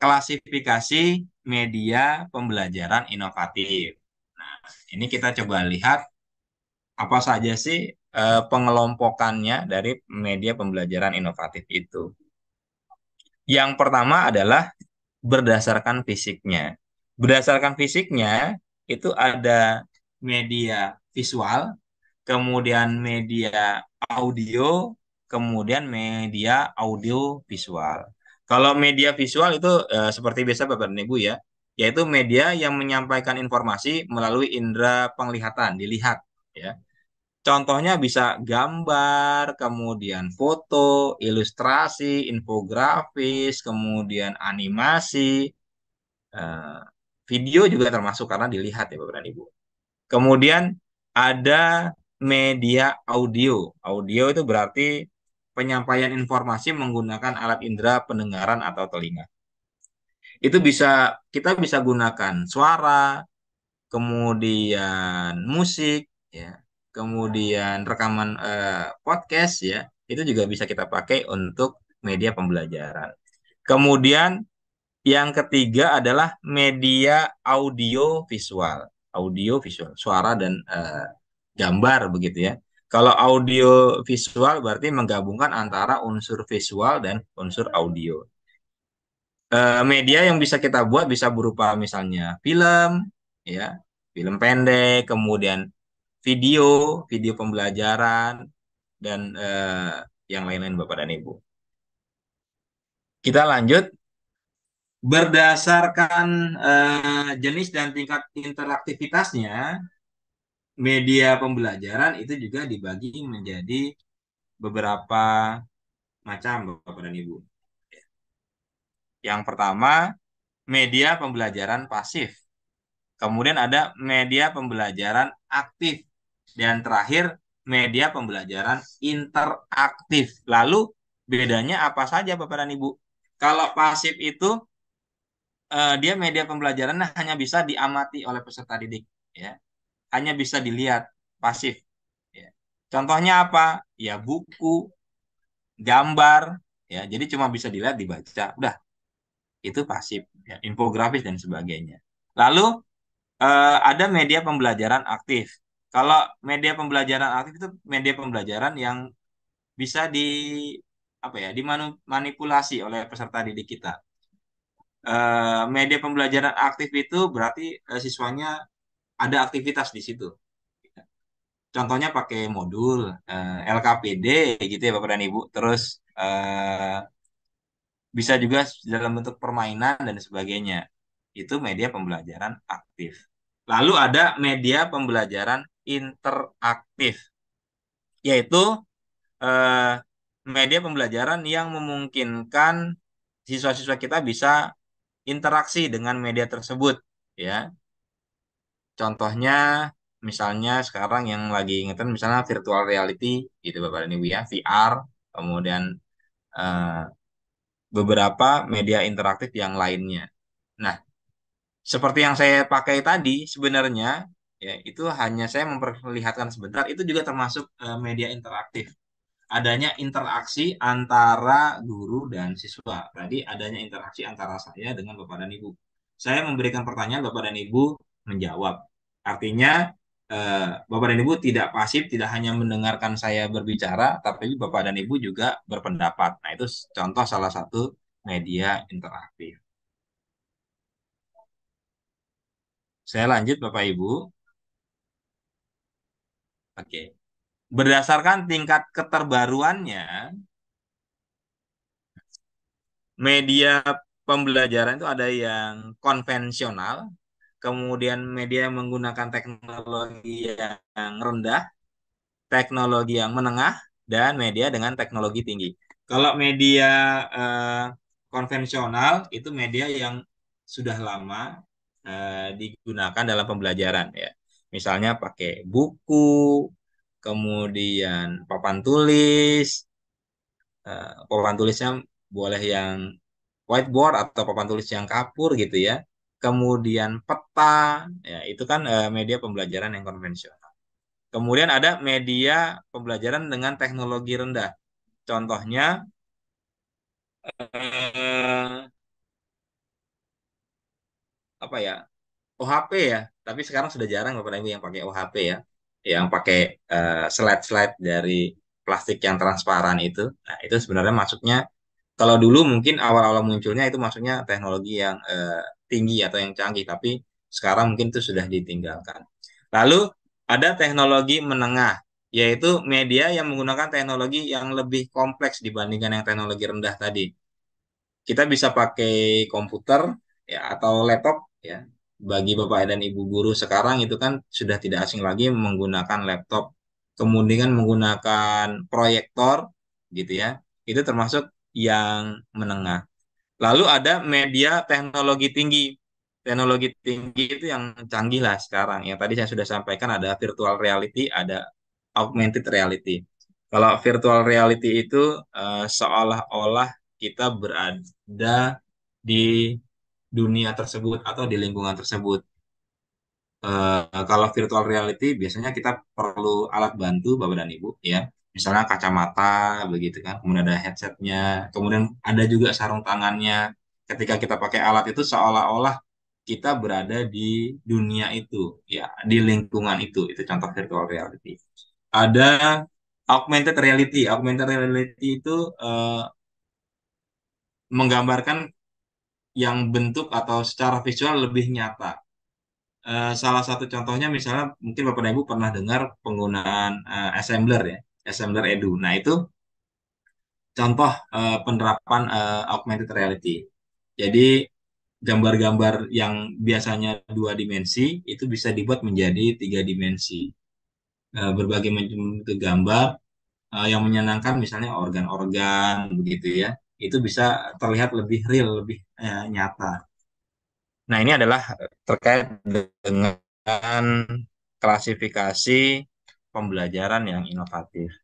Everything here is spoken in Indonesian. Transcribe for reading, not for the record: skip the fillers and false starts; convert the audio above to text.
klasifikasi media pembelajaran inovatif. Nah, ini kita coba lihat apa saja sih pengelompokannya dari media pembelajaran inovatif itu. Yang pertama adalah berdasarkan fisiknya. Berdasarkan fisiknya itu ada media visual, kemudian media audio, kemudian media audio visual. Kalau media visual itu seperti biasa Bapak dan Ibu ya, yaitu media yang menyampaikan informasi melalui indera penglihatan, dilihat ya. Contohnya bisa gambar, kemudian foto, ilustrasi, infografis, kemudian animasi, eh, video juga termasuk karena dilihat ya Bapak dan Ibu. Kemudian ada media audio. Audio itu berarti penyampaian informasi menggunakan alat indera pendengaran atau telinga. Itu bisa kita bisa gunakan suara, kemudian musik, ya, kemudian rekaman podcast, ya, itu juga bisa kita pakai untuk media pembelajaran. Kemudian yang ketiga adalah media audio visual, suara dan gambar begitu ya. Kalau audio visual berarti menggabungkan antara unsur visual dan unsur audio. Media yang bisa kita buat bisa berupa misalnya film, ya, film pendek, kemudian video, video pembelajaran, dan yang lain-lain Bapak dan Ibu. Kita lanjut. Berdasarkan jenis dan tingkat interaktivitasnya, media pembelajaran itu juga dibagi menjadi beberapa macam, Bapak dan Ibu. Yang pertama, media pembelajaran pasif. Kemudian ada media pembelajaran aktif. Dan terakhir, media pembelajaran interaktif. Lalu, bedanya apa saja, Bapak dan Ibu? Kalau pasif itu, dia media pembelajaran hanya bisa diamati oleh peserta didik. Ya. Hanya bisa dilihat, pasif. Ya. Contohnya apa? Ya, buku, gambar. Ya, jadi cuma bisa dilihat, dibaca. Udah, itu pasif. Ya. Infografis dan sebagainya. Lalu, ada media pembelajaran aktif. Kalau media pembelajaran aktif itu media pembelajaran yang bisa di apa ya dimanipulasi oleh peserta didik kita. Media pembelajaran aktif itu berarti siswanya ada aktivitas di situ. Contohnya pakai modul LKPD gitu ya Bapak dan Ibu. Terus eh, bisa juga dalam bentuk permainan dan sebagainya. Itu media pembelajaran aktif. Lalu ada media pembelajaran interaktif, yaitu eh, media pembelajaran yang memungkinkan siswa-siswa kita bisa interaksi dengan media tersebut, ya. Contohnya, misalnya sekarang yang lagi ingetan misalnya virtual reality, gitu Bapak dan Ibu ya, VR, kemudian eh, beberapa media interaktif yang lainnya. Nah, seperti yang saya pakai tadi, sebenarnya ya itu hanya saya memperlihatkan sebentar. Itu juga termasuk media interaktif. Adanya interaksi antara guru dan siswa. Tadi adanya interaksi antara saya dengan Bapak dan Ibu. Saya memberikan pertanyaan, Bapak dan Ibu menjawab. Artinya Bapak dan Ibu tidak pasif, tidak hanya mendengarkan saya berbicara, tapi Bapak dan Ibu juga berpendapat. Nah, itu contoh salah satu media interaktif. Saya lanjut, Bapak Ibu. Oke. Berdasarkan tingkat keterbaruannya, media pembelajaran itu ada yang konvensional, kemudian media yang menggunakan teknologi yang rendah, teknologi yang menengah, dan media dengan teknologi tinggi. Kalau media eh, konvensional itu media yang sudah lama digunakan dalam pembelajaran ya. Misalnya pakai buku, kemudian papan tulis, papan tulisnya boleh yang whiteboard atau papan tulis yang kapur gitu ya. Kemudian peta, ya itu kan media pembelajaran yang konvensional. Kemudian ada media pembelajaran dengan teknologi rendah. Contohnya apa ya, OHP ya, tapi sekarang sudah jarang Bapak dan Ibu yang pakai OHP ya, yang pakai slide-slide dari plastik yang transparan itu. Nah, itu sebenarnya masuknya, kalau dulu mungkin awal-awal munculnya itu masuknya teknologi yang tinggi atau yang canggih, tapi sekarang mungkin itu sudah ditinggalkan. Lalu ada teknologi menengah, yaitu media yang menggunakan teknologi yang lebih kompleks dibandingkan yang teknologi rendah tadi. Kita bisa pakai komputer ya atau laptop ya. Bagi Bapak dan Ibu guru sekarang itu kan sudah tidak asing lagi menggunakan laptop, kemudian menggunakan proyektor gitu ya. Itu termasuk yang menengah. Lalu ada media teknologi tinggi. Teknologi tinggi itu yang canggih lah sekarang. Yang tadi saya sudah sampaikan ada virtual reality, ada augmented reality. Kalau virtual reality itu seolah-olah kita berada di dunia tersebut atau di lingkungan tersebut. Kalau virtual reality biasanya kita perlu alat bantu Bapak dan Ibu ya. Misalnya kacamata begitu kan, kemudian ada headsetnya, kemudian ada juga sarung tangannya. Ketika kita pakai alat itu seolah-olah kita berada di dunia itu ya, di lingkungan itu. Itu contoh virtual reality. Ada augmented reality. Augmented reality itu eh, menggambarkan yang bentuk atau secara visual lebih nyata. Salah satu contohnya misalnya mungkin Bapak dan Ibu pernah dengar penggunaan assembler ya, assembler edu. Nah, itu contoh penerapan augmented reality. Jadi gambar-gambar yang biasanya dua dimensi itu bisa dibuat menjadi tiga dimensi. Berbagai macam bentuk gambar yang menyenangkan misalnya organ-organ begitu ya. Itu bisa terlihat lebih real, lebih nyata. Nah, ini adalah terkait dengan klasifikasi pembelajaran yang inovatif.